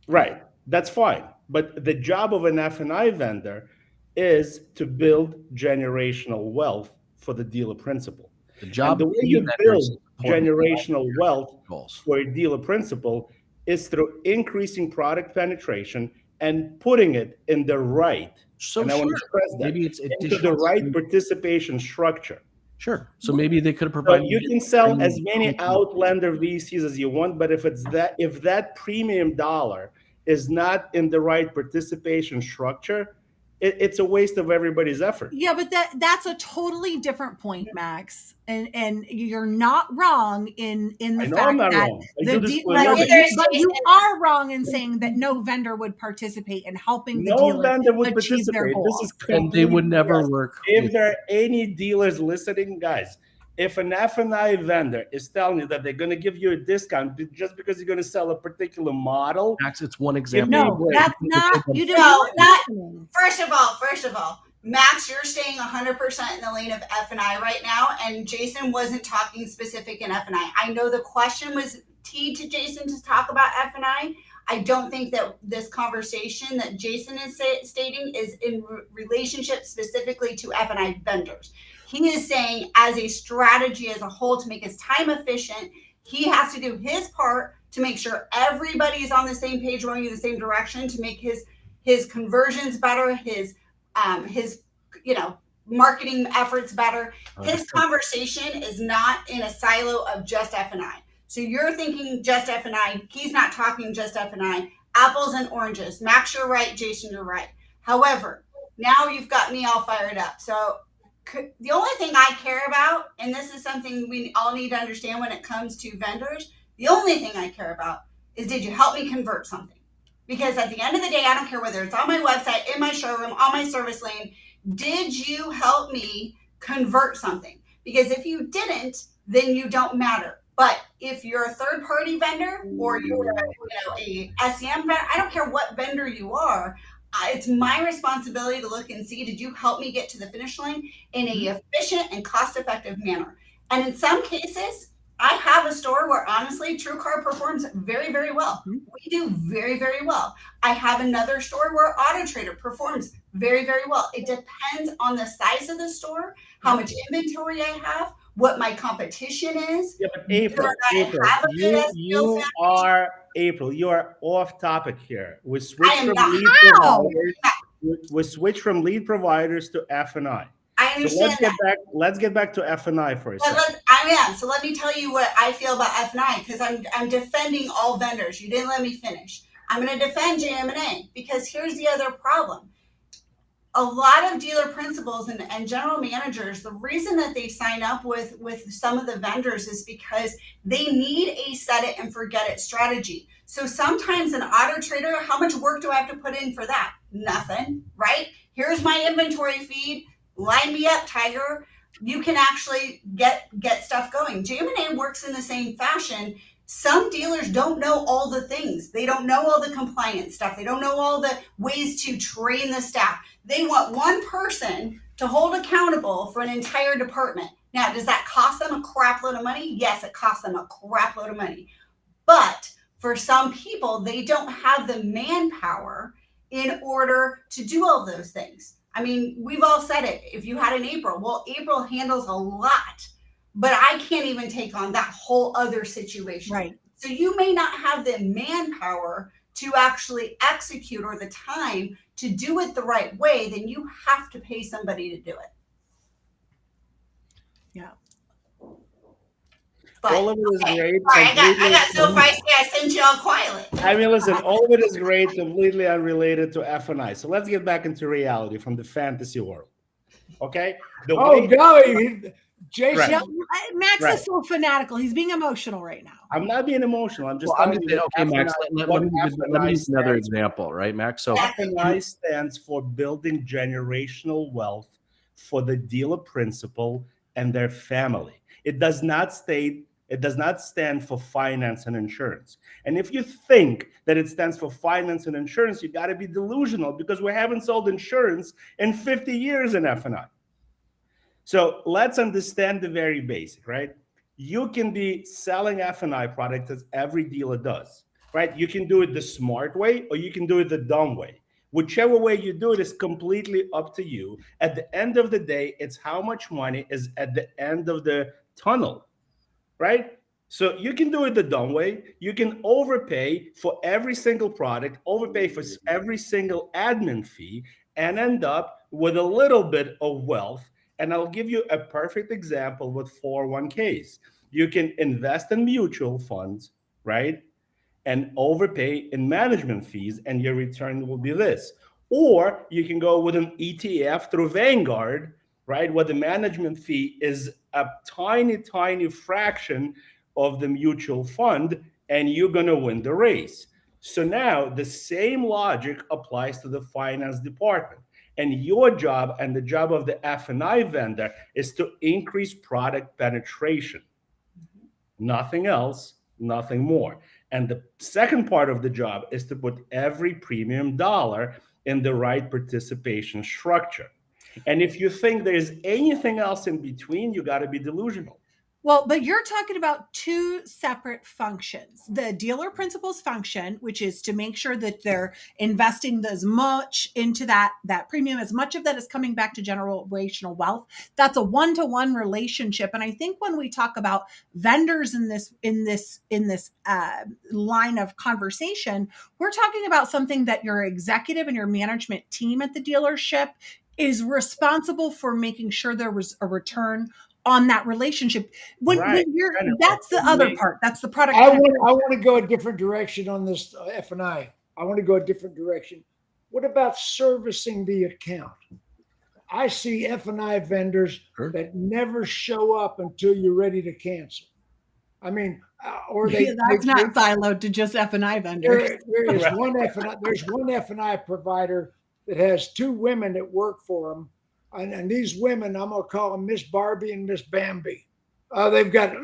C: right. That's fine. But the job of an F&I vendor is to build generational wealth for the dealer principal.
E: The job
C: And the
E: of
C: way
E: any
C: you
E: vendor
C: build
E: is important.
C: generational wealth
E: Goals.
C: for a dealer principal is through increasing product penetration and putting it in the right,
E: So
C: and I want to
E: sure.
C: stress that,
E: Maybe it's
C: into
E: additional
C: the right
E: to-
C: participation structure.
E: Sure. So maybe they could have
C: So
E: provided.
C: you can sell
E: training.
C: as many Outlander VCs as you want, but if that premium dollar is not in the right participation structure, it's a waste of everybody's effort.
D: Yeah, but that's a totally different point, Max. And you're not wrong in the
C: I know
D: fact
C: I'm not
D: that
C: wrong. I do this for
B: Like,
C: a living.
B: either-
D: but you are wrong in saying that no vendor would participate in helping the
C: No
D: dealer
C: vendor would
D: achieve their
C: participate.
D: goal.
C: This is
E: And they would
C: completely
E: never
C: BS.
E: work.
C: If
E: with-
C: there are any dealers listening, guys, if an F&I vendor is telling you that they're going to give you a discount just because you're going to sell a particular model,
E: Max, it's one example.
D: No, that's not. You didn't.
B: No, not-
D: listening.
B: First of all, Max, you're staying 100% in the lane of F&I right now, and Jason wasn't talking specific in F&I. I know the question was teed to Jason to talk about F&I. I don't think that this conversation that Jason is stating is in relationship specifically to F&I vendors. He is saying as a strategy as a whole to make his time efficient, He has to do his part to make sure everybody's on the same page, rowing in the same direction, to make his conversions better, his marketing efforts better. His conversation is not in a silo of just F&I. So you're thinking just F&I. He's not talking just F&I. Apples and oranges. Max, you're right. Jason, you're right. However, now you've got me all fired up. So the only thing I care about, and this is something we all need to understand when it comes to vendors, the only thing I care about is, did you help me convert something? Because at the end of the day, I don't care whether it's on my website, in my showroom, on my service lane, did you help me convert something? Because if you didn't, then you don't matter. But if you're a third-party vendor or you're a SEM vendor, I don't care what vendor you are, it's my responsibility to look and see, did you help me get to the finish line in a efficient and cost-effective manner? And in some cases, I have a store where honestly, TrueCar performs very, very well. We do very, very well. I have another store where Auto Trader performs very, very well. It depends on the size of the store, how much inventory I have, what my competition is.
C: Yeah, but April, you are off topic here. We switched from lead providers to F&I.
B: I understand
C: let's get back to F&I for a second.
B: So let me tell you what I feel about F&I, because I'm defending all vendors. You didn't let me finish. I'm going to defend JM&A, because here's the other problem. A lot of dealer principals and general managers, the reason that they sign up with some of the vendors is because they need a set it and forget it strategy. So sometimes an Auto Trader, how much work do I have to put in for that? Nothing, right? Here's my inventory feed. Line me up, Tiger. You can actually get stuff going. JM&A works in the same fashion. Some dealers don't know all the things. They don't know all the compliance stuff. They don't know all the ways to train the staff. They want one person to hold accountable for an entire department. Now, does that cost them a crap load of money? Yes, it costs them a crap load of money. But for some people, they don't have the manpower in order to do all those things. I mean, we've all said it. If you had an April, well, April handles a lot, but I can't even take on that whole other situation.
D: Right.
B: So you may not have the manpower to actually execute or the time to do it the right way, then you have to pay somebody to do it.
D: Yeah.
B: But,
C: all of it is great.
B: I got so feisty, I sent you all quietly.
C: I mean, listen, all of it is great, completely unrelated to F&I. So let's get back into reality from the fantasy world. Okay?
A: Jason.
C: Right.
D: Max is so fanatical. He's being emotional right now.
C: I'm not being emotional. I'm just
E: telling you. Okay, Max, let me use another example, right, Max? So
C: F&I stands for building generational wealth for the dealer principal and their family. It does not stand for finance and insurance. And if you think that it stands for finance and insurance, you got to be delusional, because we haven't sold insurance in 50 years in F&I. So let's understand the very basic, right? You can be selling F&I products as every dealer does, right? You can do it the smart way or you can do it the dumb way. Whichever way you do it is completely up to you. At the end of the day, it's how much money is at the end of the tunnel, right? So you can do it the dumb way. You can overpay for every single product, overpay for every single admin fee, and end up with a little bit of wealth. And I'll give you a perfect example with 401ks. You can invest in mutual funds, right? And overpay in management fees, and your return will be this. Or you can go with an ETF through Vanguard, right? Where the management fee is a tiny, tiny fraction of the mutual fund, and you're going to win the race. So now the same logic applies to the finance department. And your job and the job of the F&I vendor is to increase product penetration. Nothing else, nothing more. And the second part of the job is to put every premium dollar in the right participation structure. And if you think there's anything else in between, you got to be delusional.
D: Well, but you're talking about two separate functions. The dealer principals function, which is to make sure that they're investing as much into that premium, as much of that is coming back to generational wealth. That's a one-to-one relationship. And I think when we talk about vendors in this line of conversation, we're talking about something that your executive and your management team at the dealership is responsible for making sure there was a return on that relationship. When you're, that's the other part. That's the product.
A: I want to go a different direction on this F&I. I want to go a different direction. What about servicing the account? I see F&I vendors that never show up until you're ready to cancel. I mean, or
D: that's not siloed to just F&I vendors.
A: There's one F&I provider that has two women that work for them. And these women, I'm gonna call them Miss Barbie and Miss Bambi. They've got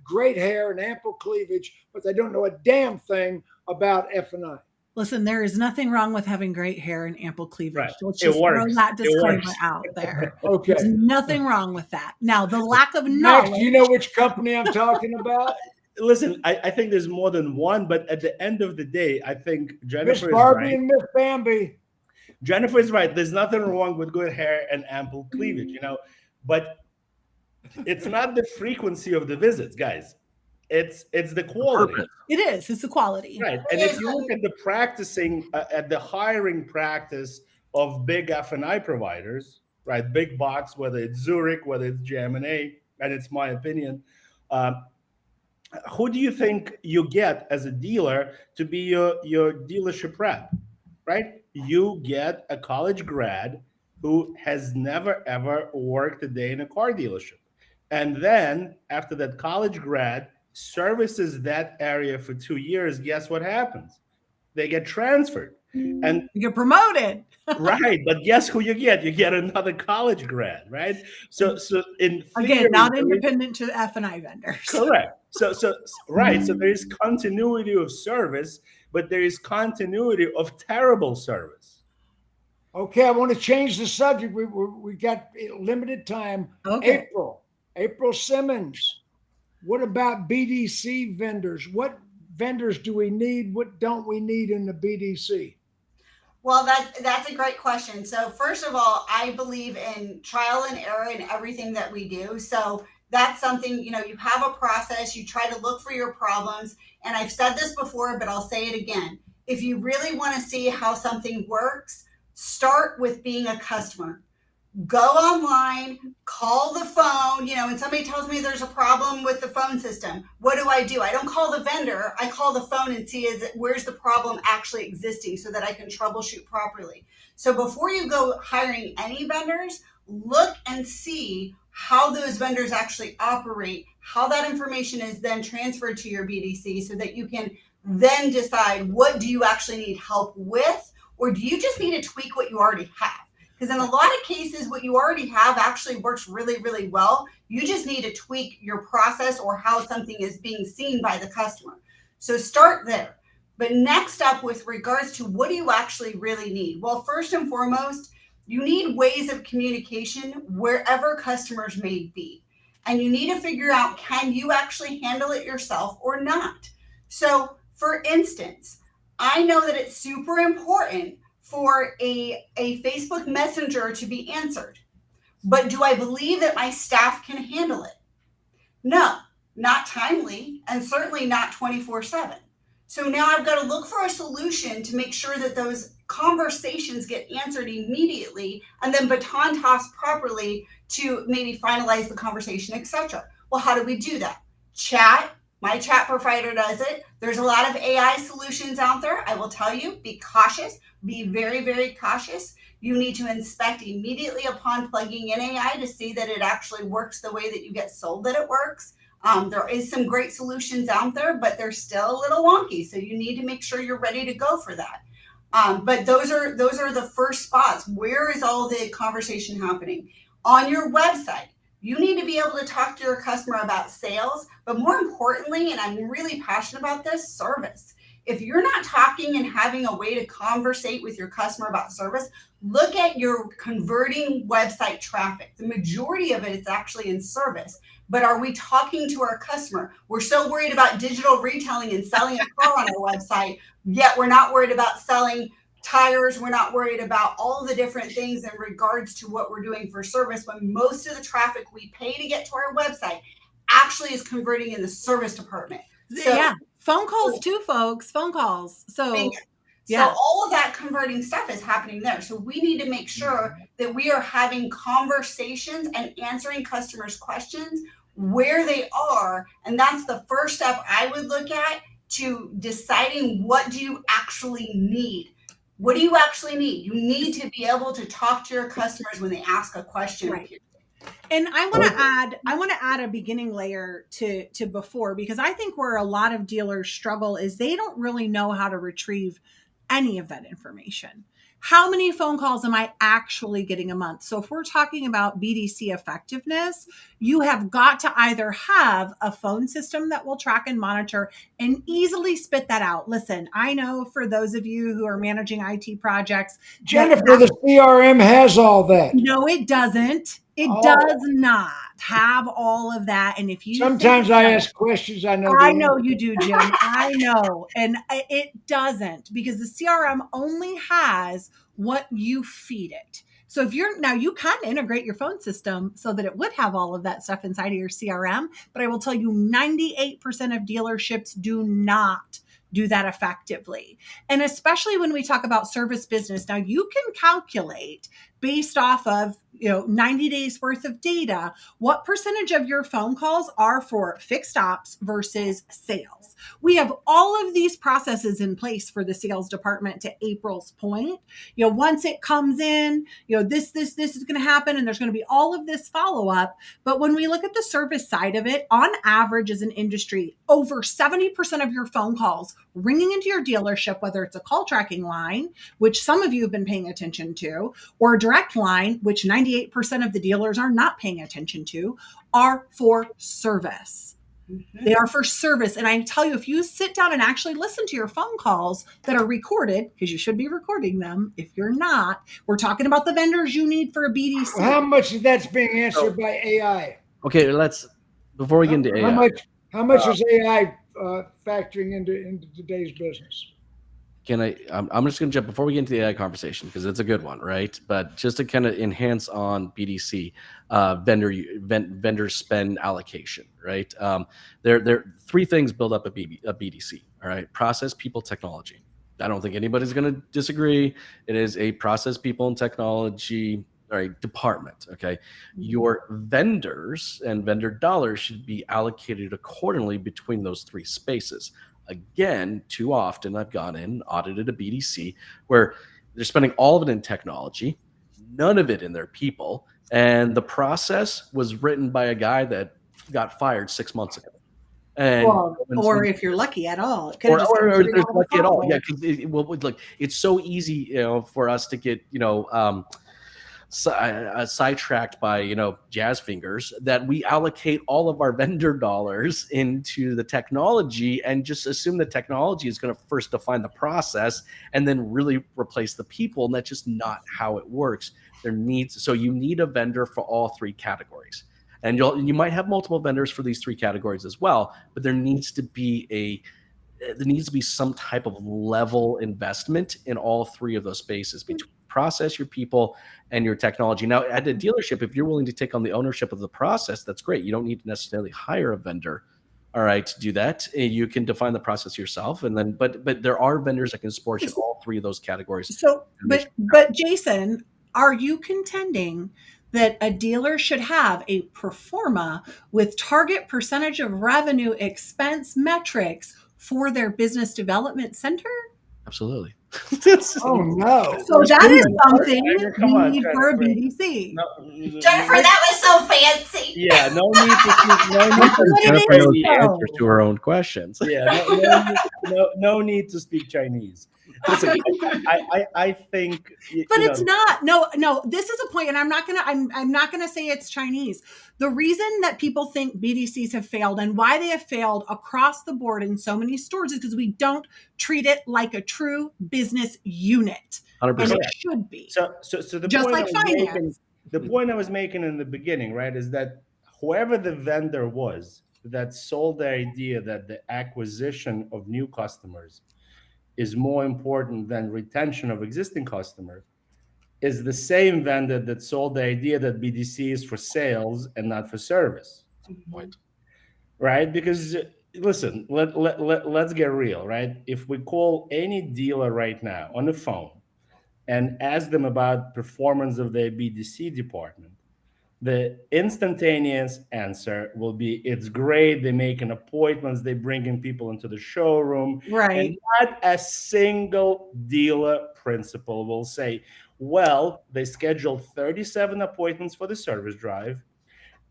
A: great hair and ample cleavage, but they don't know a damn thing about F&I.
D: Listen, there is nothing wrong with having great hair and ample cleavage.
C: Right.
D: Let's just throw that disclaimer out there.
A: Okay.
D: There's nothing wrong with that. Now, the lack of knowledge.
A: Do you know which company I'm talking about?
C: Listen, I think there's more than one, but at the end of the day, I think Jennifer
A: Miss Barbie
C: is right.
A: and Miss Bambi.
C: Jennifer is right. There's nothing wrong with good hair and ample cleavage, but it's not the frequency of the visits, guys. It's the quality.
D: It is. It's the quality.
C: Right. And if you look at the practicing, at the hiring practice of big F&I providers, right, big box, whether it's Zurich, whether it's JM&A, and it's my opinion, who do you think you get as a dealer to be your dealership rep, right? You get a college grad who has never, ever worked a day in a car dealership. And then after that college grad services that area for 2 years, guess what happens? They get transferred. And
D: you get promoted.
C: Right. But guess who you get? You get another college grad, right? So in theory,
D: again, not independent to F&I vendors.
C: Correct. So right. So there is continuity of service, but there is continuity of terrible service.
A: Okay, I want to change the subject. We got limited time.
D: Okay.
A: April Simmons. What about BDC vendors? What vendors do we need? What don't we need in the BDC?
B: Well, that's a great question. So first of all, I believe in trial and error in everything that we do. So that's something, you have a process, you try to look for your problems. And I've said this before, but I'll say it again. If you really want to see how something works, start with being a customer. Go online, call the phone, and somebody tells me there's a problem with the phone system. What do? I don't call the vendor. I call the phone and see where's the problem actually existing so that I can troubleshoot properly. So before you go hiring any vendors, look and see how those vendors actually operate, how that information is then transferred to your BDC so that you can then decide what do you actually need help with, or do you just need to tweak what you already have? Because in a lot of cases, what you already have actually works really, really well. You just need to tweak your process or how something is being seen by the customer. So start there. But next up, with regards to what do you actually really need? Well, first and foremost, you need ways of communication wherever customers may be. And you need to figure out, can you actually handle it yourself or not? So for instance, I know that it's super important for a Facebook Messenger to be answered. But do I believe that my staff can handle it? No, not timely, and certainly not 24/7. So now I've got to look for a solution to make sure that those conversations get answered immediately and then baton tossed properly to maybe finalize the conversation, etc. Well, how do we do that? Chat. My chat provider does it. There's a lot of AI solutions out there. I will tell you, be cautious, be very, very cautious. You need to inspect immediately upon plugging in AI to see that it actually works the way that you get sold that it works. There is some great solutions out there, but they're still a little wonky. So you need to make sure you're ready to go for that. But those are the first spots. Where is all the conversation happening? On your website. You need to be able to talk to your customer about sales, but more importantly, and I'm really passionate about this, service. If you're not talking and having a way to conversate with your customer about service, look at your converting website traffic. The majority of it is actually in service. But are we talking to our customer? We're so worried about digital retailing and selling a car on our website, yet we're not worried about selling tires. We're not worried about all the different things in regards to what we're doing for service, when most of the traffic we pay to get to our website actually is converting in the service department. So,
D: yeah, phone calls too, folks. Phone calls. So
B: so all of that converting stuff is happening there. So we need to make sure that we are having conversations and answering customers' questions where they are. And that's the first step I would look at to deciding, what do you actually need? What do you actually need? You need to be able to talk to your customers when they ask a question.
D: Right. And I want to add a beginning layer to before, because I think where a lot of dealers struggle is they don't really know how to retrieve any of that information. How many phone calls am I actually getting a month? So if we're talking about BDC effectiveness, you have got to either have a phone system that will track and monitor and easily spit that out. Listen, I know for those of you who are managing IT projects,
A: Jennifer, the CRM has all that.
D: no, it doesn't. It does not have all of that. And if you
A: sometimes I ask questions, I know
D: you do, Jim. I know. And it doesn't, because the CRM only has what you feed it. So if you can integrate your phone system so that it would have all of that stuff inside of your CRM, but I will tell you 98% of dealerships do not do that effectively. And especially when we talk about service business, now you can calculate based off of 90 days worth of data, what percentage of your phone calls are for fixed ops versus sales. We have all of these processes in place for the sales department, to April's point. Once it comes in, this is going to happen, and there's going to be all of this follow up. But when we look at the service side of it, on average as an industry, over 70% of your phone calls ringing into your dealership, whether it's a call tracking line, which some of you have been paying attention to, or a direct line, which 98% of the dealers are not paying attention to, are for service. Mm-hmm. They are for service. And I tell you, if you sit down and actually listen to your phone calls that are recorded, because you should be recording them. If you're not, we're talking about the vendors you need for a BDC.
A: How much of that's being answered by AI?
E: Okay, before we get into AI.
A: How much is AI factoring into today's business?
E: I'm just going to jump before we get into the AI conversation, because it's a good one, right? But just to kind of enhance on BDC, vendor spend allocation, right? There are three things build up a BDC, all right? Process, people, technology. I don't think anybody's going to disagree. It is a process, people, and technology, all right, department, okay? Your vendors and vendor dollars should be allocated accordingly between those three spaces. Again, too often I've gone in and audited a BDC where they're spending all of it in technology, none of it in their people, and the process was written by a guy that got fired 6 months ago. And
D: or if you're lucky at all,
E: or if lucky at all, yeah, because it's so easy, for us to get, sidetracked by jazz fingers, that we allocate all of our vendor dollars into the technology and just assume the technology is going to first define the process and then really replace the people, and that's just not how it works. So you need a vendor for all three categories, and you might have multiple vendors for these three categories as well, but there needs to be some type of level investment in all three of those spaces, between process, your people, and your technology. Now, at a dealership, if you're willing to take on the ownership of the process, that's great. You don't need to necessarily hire a vendor, all right, to do that. You can define the process yourself, and then, but there are vendors that can support you in all three of those categories.
D: So, but Jason, are you contending that a dealer should have a pro forma with target percentage of revenue expense metrics for their business development center?
E: Absolutely.
A: Oh no!
D: So that is something we need for a BDC.
B: Jennifer, that was so fancy.
C: Yeah, no need to
E: Jennifer knows the answers to her own questions.
C: Yeah, no need to speak Chinese. Listen, I think,
D: but it's not. No. This is a point, and I'm not gonna say it's Chinese. The reason that people think BDCs have failed and why they have failed across the board in so many stores is because we don't treat it like a true business unit,
E: 100%.
D: and it should be.
C: So the
D: Just
C: point
D: like finance.
C: the point I was making in the beginning, right, is that whoever the vendor was that sold the idea that the acquisition of new customers is more important than retention of existing customer is the same vendor that sold the idea that BDC is for sales and not for service.
E: Point.
C: Right? Because listen, let's get real, right? If we call any dealer right now on the phone and ask them about performance of their BDC department, the instantaneous answer will be, it's great, they're making appointments, they're bringing people into the showroom.
D: Right.
C: And not a single dealer principal will say, well, they scheduled 37 appointments for the service drive.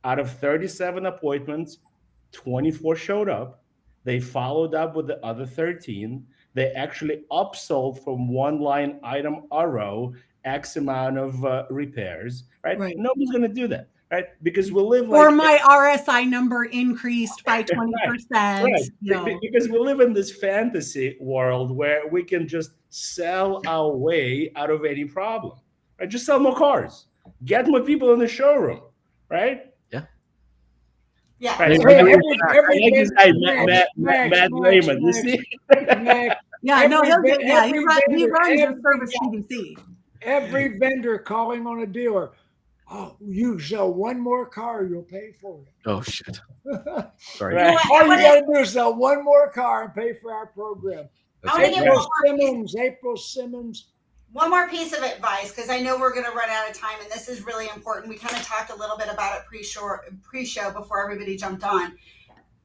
C: Out of 37 appointments, 24 showed up. They followed up with the other 13. They actually upsold from one line item RO X amount of repairs, right? Nobody's going to do that, right? Because we live like...
D: Or my RSI number increased by 20%.
C: Right. Because we live in this fantasy world where we can just sell our way out of any problem, right? Just sell more cars. Get more people in the showroom, right?
B: Yeah.
C: Right. Matt Raymond, you see?
D: Yeah, no, he runs a service BDC.
A: Every vendor calling on a dealer, oh, you sell one more car, you'll pay for it.
E: Oh, shit. Sorry.
A: Right. All you got to do is sell one more car and pay for our program. April Simmons.
B: One more piece of advice, because I know we're going to run out of time, and this is really important. We kind of talked a little bit about it pre-show before everybody jumped on.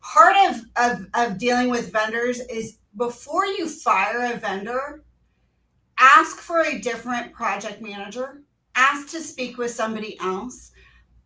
B: Part of dealing with vendors is before you fire a vendor, ask for a different project manager. Ask to speak with somebody else.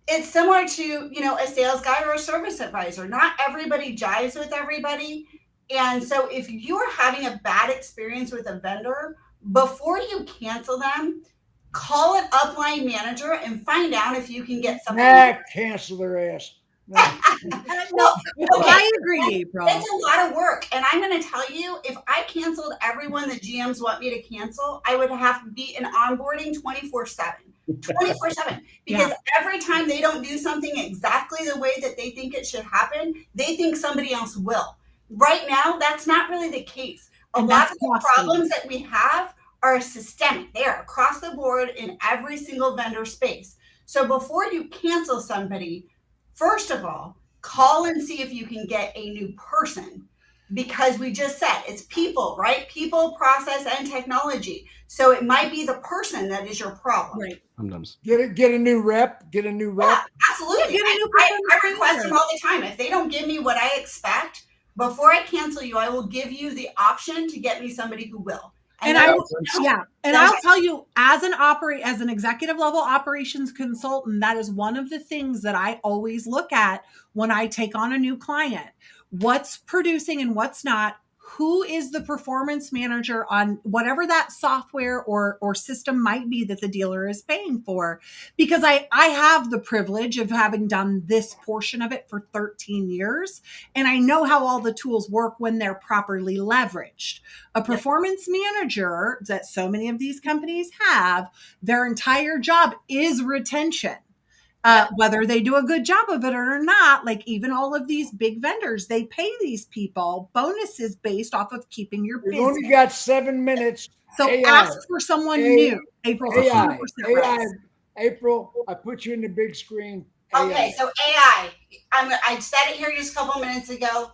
B: It's similar to, a sales guy or a service advisor. Not everybody jives with everybody. And so if you're having a bad experience with a vendor, before you cancel them, call an upline manager and find out if you can get something.
A: Cancel their ass.
B: No,
D: I agree, April.
B: It's a lot of work. And I'm going to tell you, if I canceled everyone the GMs want me to cancel, I would have to be in onboarding 24/7. 24/7. Because every time they don't do something exactly the way that they think it should happen, they think somebody else will. Right now, that's not really the case. A lot of the problems that we have are systemic. They are across the board in every single vendor space. So before you cancel somebody, first of all, call and see if you can get a new person. Because we just said it's people, right? People, process, and technology. So it might be the person that is your problem.
D: Right.
E: Sometimes.
A: Get a new rep.
B: Yeah, absolutely. I request them all the time. If they don't give me what I expect, before I cancel you, I will give you the option to get me somebody who will.
D: I'll tell you, as an executive level operations consultant, that is one of the things that I always look at when I take on a new client. What's producing and what's not? Who is the performance manager on whatever that software or system might be that the dealer is paying for? Because I have the privilege of having done this portion of it for 13 years. And I know how all the tools work when they're properly leveraged. A performance manager that so many of these companies have, their entire job is retention. Whether they do a good job of it or not, like even all of these big vendors, they pay these people bonuses based off of keeping your business.
A: We've only got 7 minutes.
D: So ask for someone new. April,
A: April, I put you in the big screen.
B: Okay, so AI. I said it here just a couple minutes ago.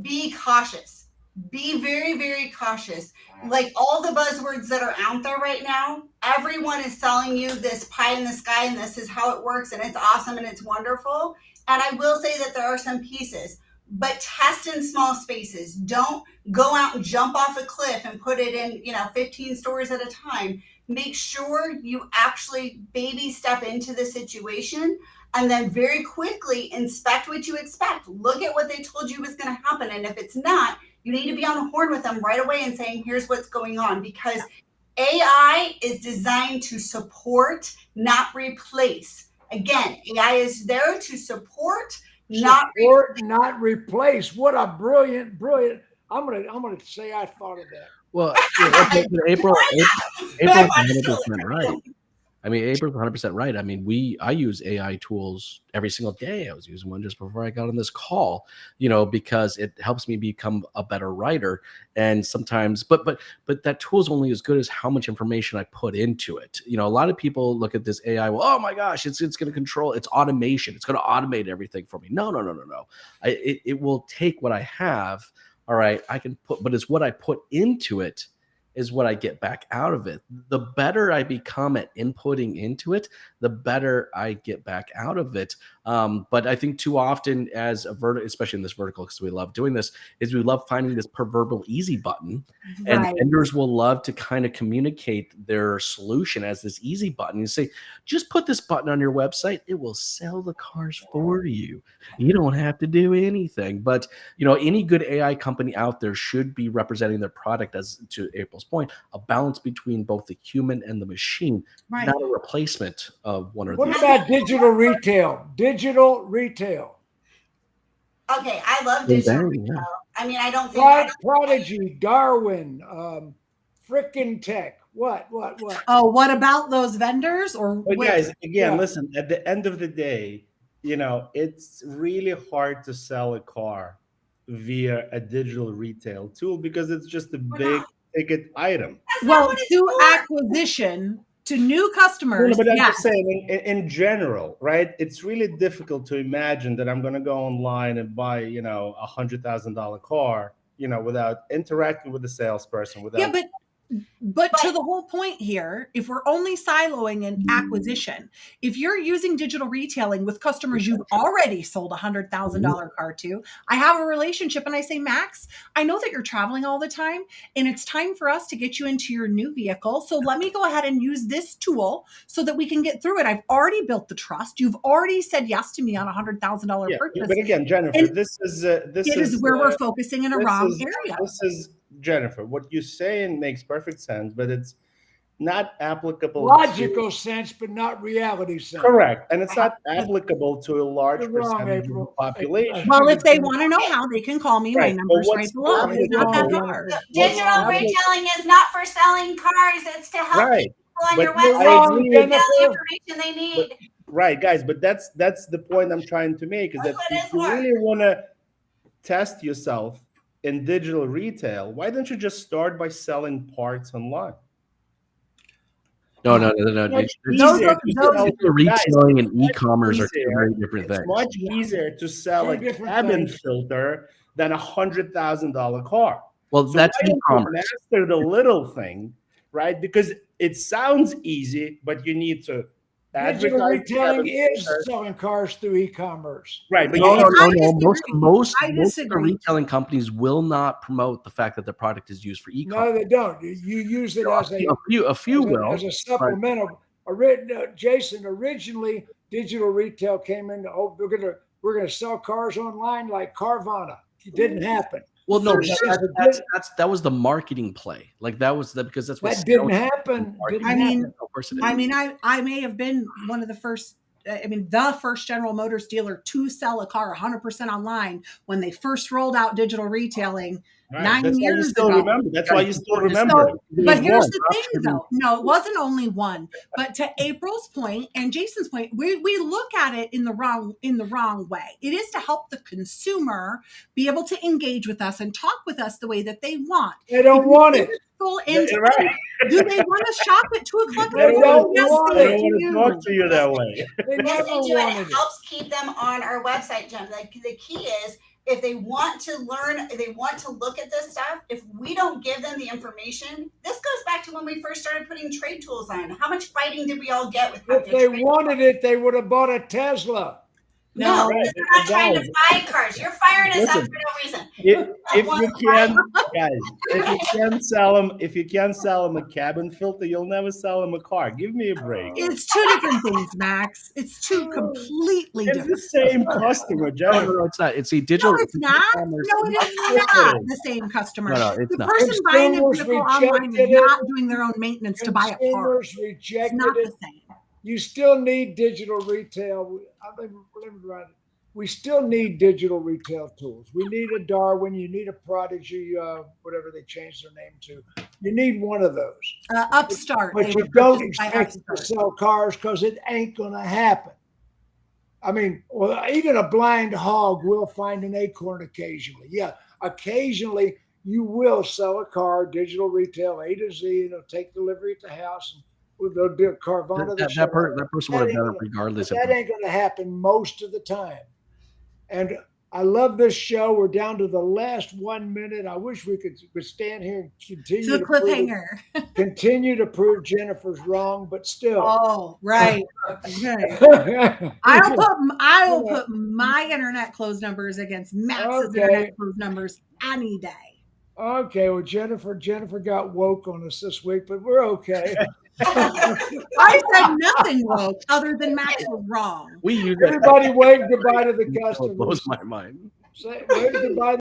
B: Be cautious. Be very, very cautious. Like all the buzzwords that are out there right now, everyone is selling you this pie in the sky and this is how it works and it's awesome and it's wonderful. And I will say that there are some pieces, but test in small spaces. Don't go out and jump off a cliff and put it in, 15 stores at a time. Make sure you actually baby step into the situation and then very quickly inspect what you expect. Look at what they told you was going to happen. And if it's not, You need to be on the horn with them right away and saying, here's what's going on, because AI is designed to support, not replace. Again, AI is there to support, not
A: replace. What a brilliant. I'm gonna say I thought of that.
E: Well, April's 100% right. I mean, April's 100% right. I mean, I use AI tools every single day. I was using one just before I got on this call, because it helps me become a better writer. And sometimes, but that tool is only as good as how much information I put into it. A lot of people look at this AI, well, oh my gosh, it's going to control, it's automation. It's going to automate everything for me. No. It will take what I have. All right, I can put, but it's what I put into it is what I get back out of it. The better I become at inputting into it, the better I get back out of it. But I think too often as especially in this vertical, because we love doing this, is we love finding this proverbial easy button. And vendors will love to kind of communicate their solution as this easy button. You say, just put this button on your website. It will sell the cars for you. You don't have to do anything. But, any good AI company out there should be representing their product, as to April's point, a balance between both the human and the machine, not a replacement of one or the other.
A: What about digital retail? Digital retail.
B: Okay, I love digital retail. I mean, I don't think
A: Prodigy, Darwin, frickin' tech. What?
D: Oh, what about those vendors?
C: But guys, again, listen, at the end of the day, it's really hard to sell a car via a digital retail tool because it's just a big ticket item.
D: Well, to acquisition, to new customers.
C: But I'm just saying, in general, right? It's really difficult to imagine that I'm going to go online and buy, a $100,000 car, without interacting with the salesperson.
D: But to the whole point here, if we're only siloing in acquisition, if you're using digital retailing with customers you've already sold a $100,000 car to, I have a relationship and I say, Max, I know that you're traveling all the time and it's time for us to get you into your new vehicle. So let me go ahead and use this tool so that we can get through it. I've already built the trust. You've already said yes to me on a $100,000 purchase.
C: But again, Jennifer, this is
D: where we're focusing in a wrong area.
C: This is Jennifer, what you're saying makes perfect sense, but it's not applicable.
A: Logical sense, but not reality sense.
C: Correct. And it's not applicable to a large percentage of the population.
D: Well, if they want to know how, they can call me. My number's right below. It's not that hard.
B: Digital retailing is not for selling cars. It's to help people on your website get the information they need.
C: Right, guys. But that's the point I'm trying to make, is that if you really want to test yourself in digital retail, why don't you just start by selling parts online?
E: No. Retailing and e-commerce are two very different things.
C: It's much easier to sell a cabin filter than a $100,000 car.
E: Well, that's e-commerce.
C: Master the little thing, right? Because it sounds easy, but you need to
A: digital retailing is selling cars through e-commerce.
C: Right. But
E: most of the retailing companies will not promote the fact that their product is used for e-commerce.
A: No, they don't. You use it as
E: a few will.
A: As a supplemental. Jason, originally digital retail came in, we're gonna sell cars online like Carvana. It didn't happen.
E: Well, no, that was the marketing play. Like because that's what
A: didn't happen.
D: I may have been one of the first. The first General Motors dealer to sell a car 100% online when they first rolled out digital retailing 9 years ago.
C: That's why you still remember.
D: But here's the thing, though. No, it wasn't only one. But to April's point and Jason's point, we look at it in the wrong way. It is to help the consumer be able to engage with us and talk with us the way that they want.
A: They don't want it.
D: Right. Do they want to shop at 2:00?
A: They don't want
C: they do. Talk to you that way.
B: It helps keep them on our website, Jim. Like the key is, if they want to learn, if they want to look at this stuff, if we don't give them the information, this goes back to when we first started putting trade tools on. How much fighting did we all get with?
A: If they wanted it, they would have bought a Tesla.
B: No,
D: No.
B: because we're not trying to buy cars. You're firing us up
C: Listen.
B: for no reason.
C: If you can, guys, if you can't sell them a cabin filter, you'll never sell them a car. Give me a break.
D: It's two different things, Max. It's two completely
C: It's
D: different.
C: the same customer,
E: No,
C: Jennifer.
E: no, it's not. It's the digital.
D: No, it's not.
E: e-commerce.
D: No, it is not the same customer.
E: No, no, it's
D: The
E: not.
D: person buying a
A: Consumers
D: vehicle online is
A: rejected it.
D: not doing their own maintenance to buy a car.
A: Consumers
D: It's
A: rejected
D: not
A: it.
D: the same.
A: You still need digital retail. We still need digital retail tools. We need a Darwin. You need a Prodigy, whatever they changed their name to. You need one of those.
D: Upstart.
A: But
D: They
A: you
D: were
A: don't
D: purchased by
A: expect it to
D: Upstart.
A: sell cars because it ain't going to happen. I mean, well, even a blind hog will find an acorn occasionally. Yeah, occasionally you will sell a car, digital retail, A to Z, and it'll take delivery at the house. And they'll do a Carvana.
E: That person would have done it regardless.
A: That ain't going to happen most of the time. And I love this show. We're down to the last 1 minute. I wish we could stand here and continue
D: It's a cliffhanger.
A: continue to prove Jennifer's wrong, but still.
D: Oh, right. Okay. I will put my internet close numbers against Max's internet close numbers any day.
A: Okay, well, Jennifer got woke on us this week, but we're okay.
D: I said nothing woke other than Max was wrong.
E: We use
A: Everybody wave goodbye to the
E: that.
A: customers.
E: Blows my mind.
A: Wave goodbye.